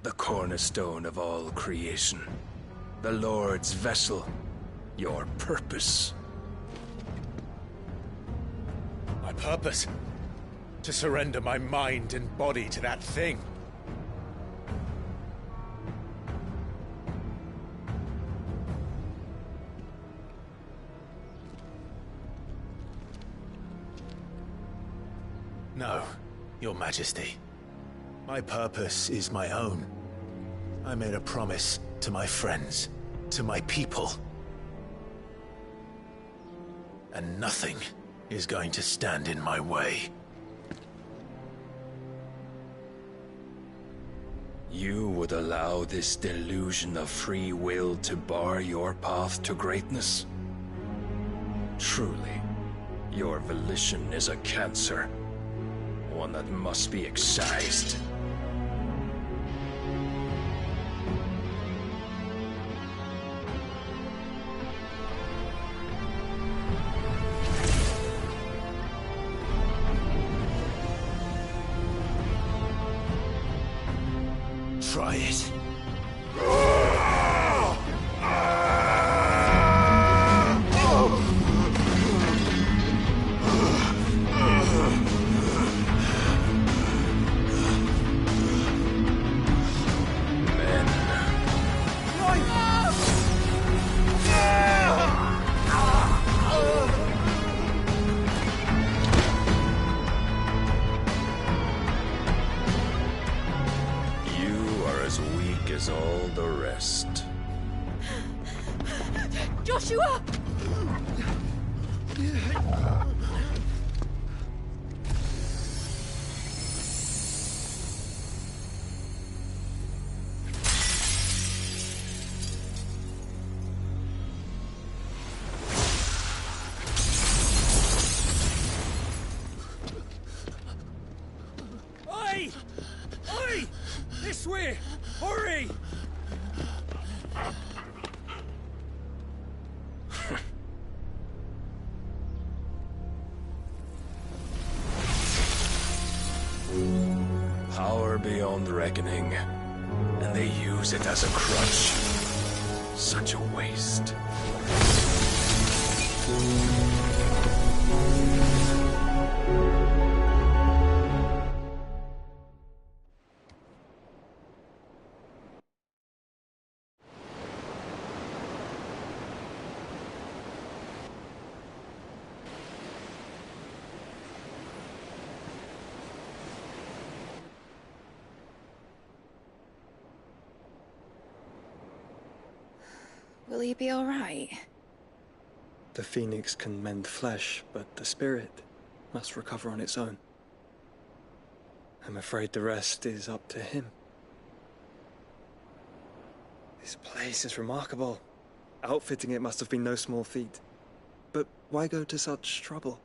The cornerstone of all creation. The Lord's vessel. Your purpose. My purpose? To surrender my mind and body to that thing. No, Your Majesty. My purpose is my own. I made a promise to my friends, to my people. And nothing is going to stand in my way. You would allow this delusion of free will to bar your path to greatness? Truly, your volition is a cancer. One that must be excised. Try it. As all the rest. Joshua! Oi! Oi! This way! Hurry! Power beyond reckoning, and they use it as a crutch. Such a waste. Will he be all right? The phoenix can mend flesh, but the spirit must recover on its own. I'm afraid the rest is up to him. This place is remarkable. Outfitting it must have been no small feat. But why go to such trouble?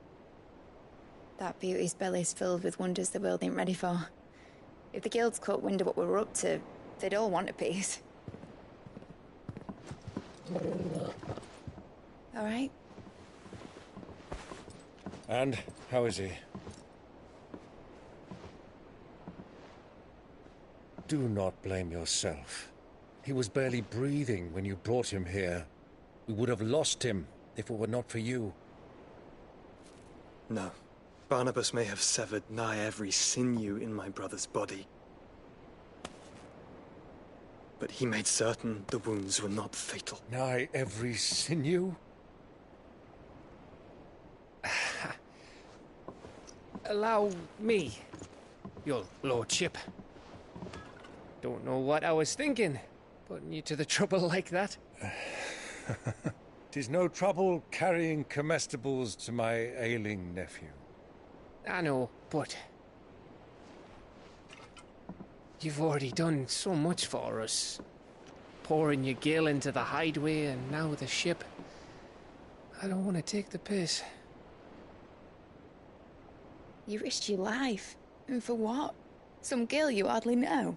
That beauty's belly's filled with wonders the world ain't ready for. If the guilds caught wind of what we were up to, they'd all want a piece. All right? And how is he? Do not blame yourself. He was barely breathing when you brought him here. We would have lost him if it were not for you. No. Barnabas may have severed nigh every sinew in my brother's body. But he made certain the wounds were not fatal. Nigh every sinew? Allow me, your lordship. Don't know what I was thinking, putting you to the trouble like that. 'Tis no trouble carrying comestibles to my ailing nephew. I know, but you've already done so much for us. Pouring your gil into the hideaway and now the ship. I don't want to take the piss. You risked your life. And for what? Some girl you hardly know.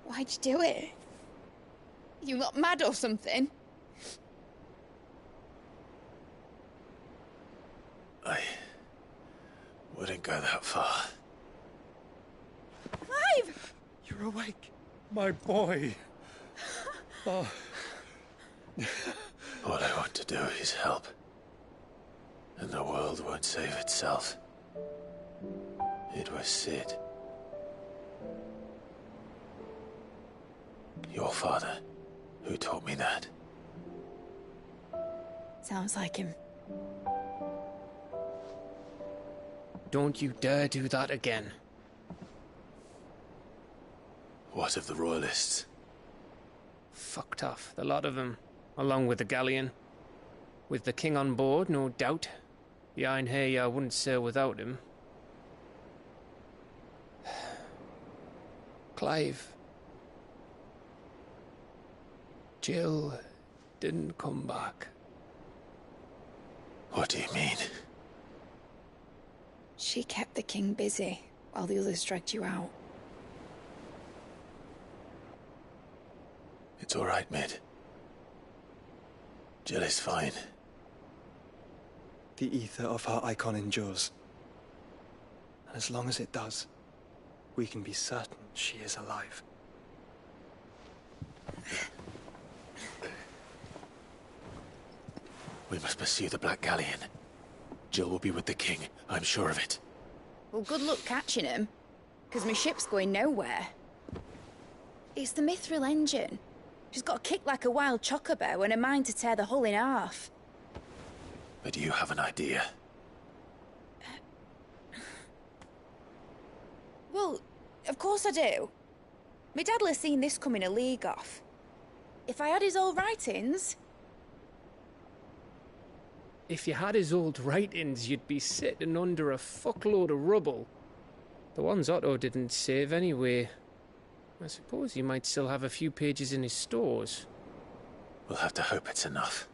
Why'd you do it? You not mad or something? I wouldn't go that far. Clive! You're awake. My boy. Oh. All I want to do is help. And the world won't save itself. It was Sid. Your father, who taught me that. Sounds like him. Don't you dare do that again. What of the Royalists? Fucked off, the lot of them, along with the galleon. With the king on board, no doubt. The Iron Hair wouldn't sail without him. Clive. Jill didn't come back. What do you mean? She kept the king busy while the others dragged you out. It's all right, Mid. Jill is fine. The ether of her icon endures. And as long as it does, we can be certain she is alive. We must pursue the Black Galleon. Jill will be with the king, I'm sure of it. Well, good luck catching him, because my ship's going nowhere. It's the Mithril engine. She's got a kick like a wild chocobo and a mind to tear the hull in half. But you have an idea. Well, of course I do. My dad'll have seen this coming a league off. If I had his old writings... If you had his old writings, you'd be sitting under a fuckload of rubble. The ones Otto didn't save anyway. I suppose he might still have a few pages in his stores. We'll have to hope it's enough.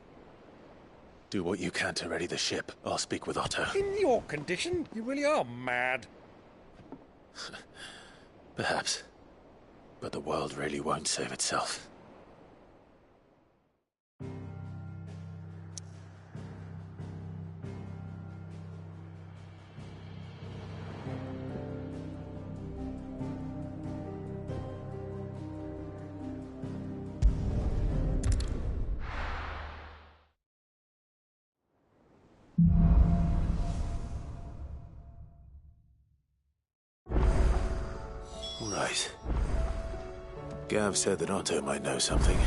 Do what you can to ready the ship. I'll speak with Otto. In your condition, you really are mad. Perhaps. But the world really won't save itself. Right. Gav said that Otto might know something.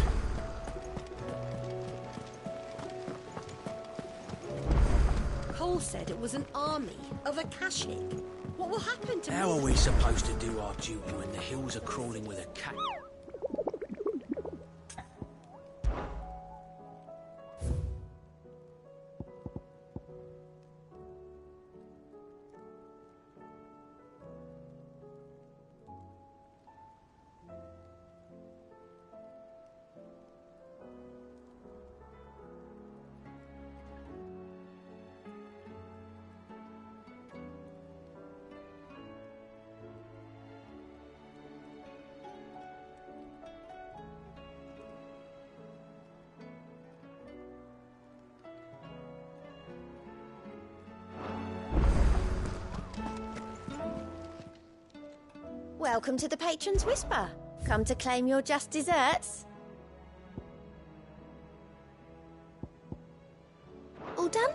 Cole said it was an army of Akashic. What will happen to How me? are we supposed to do our duty when the hills are crawling with a cat? Welcome to the Patron's Whisper. Come to claim your just desserts. All done?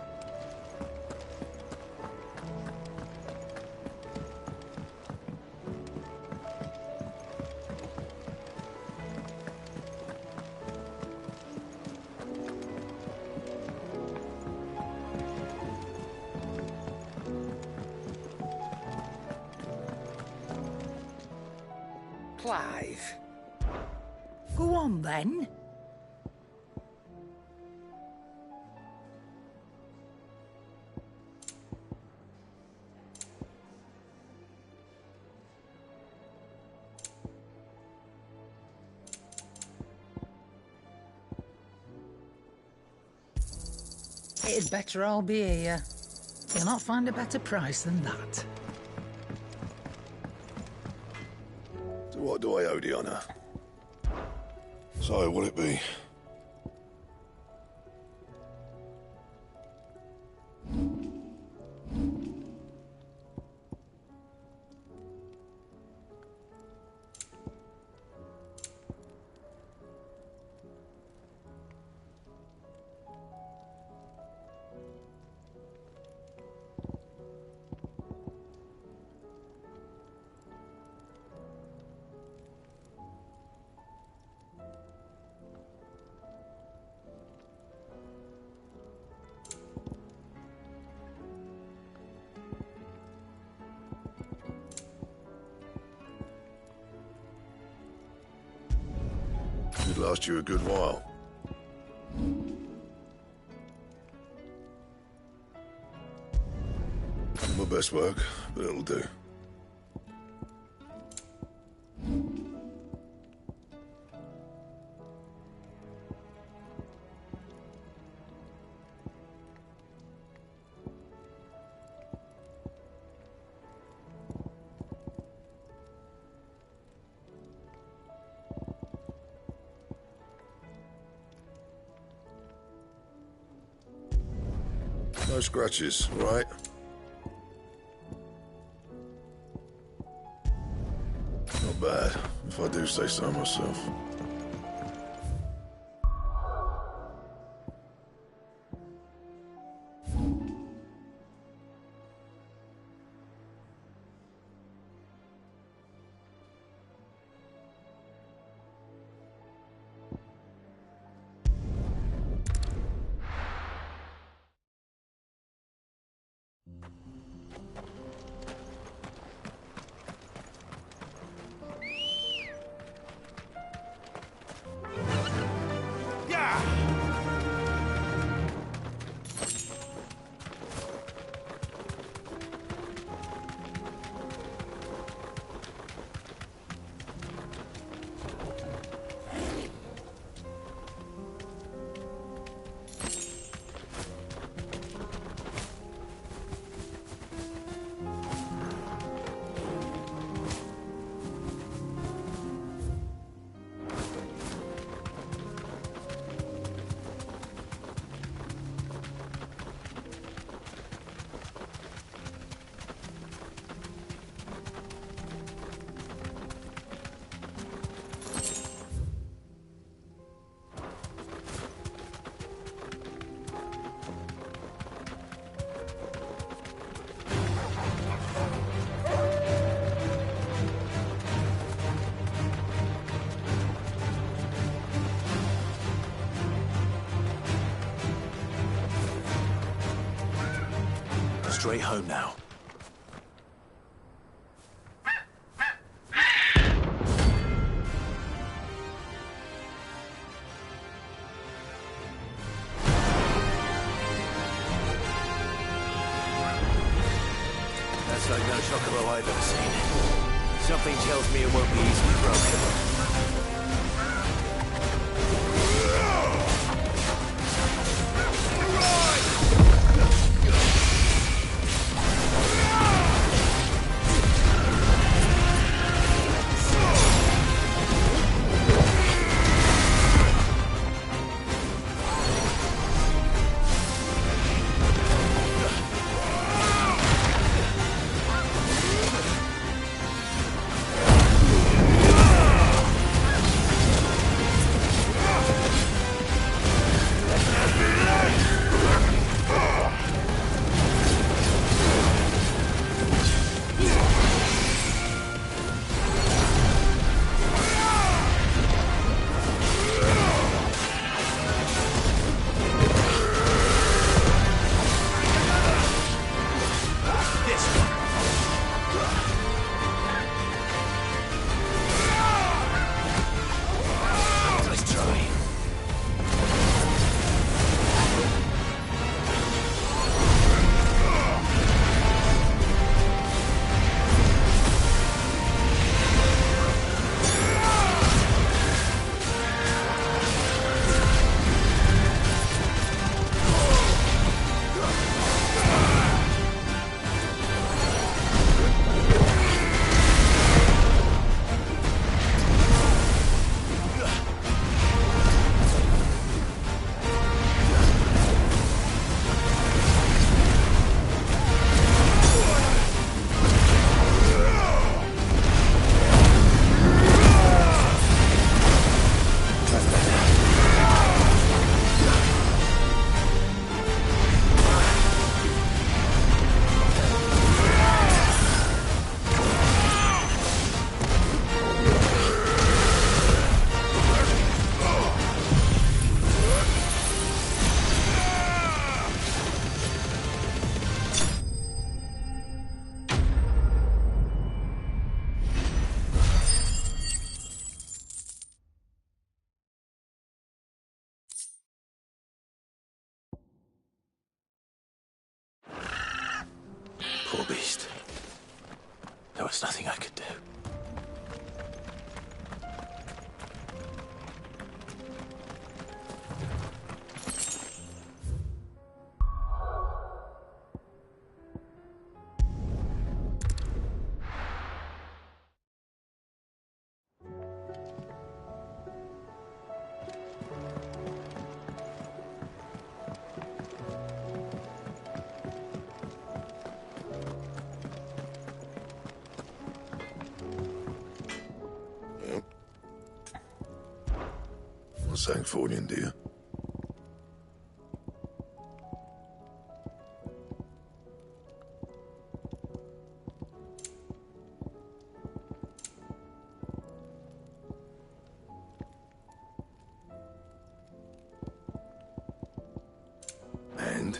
Clive. Go on, then. It'd better all be here. You'll not find a better price than that. So what do I owe the honour? So, will it be? Should last you a good while. My best work, but it'll do. No scratches, right? Not bad, if I do say so myself. Straight home now. That's like no chocobo I've ever seen. Something tells me it won't be easily broken. There's nothing I could do. What's Sancforian, dear? And?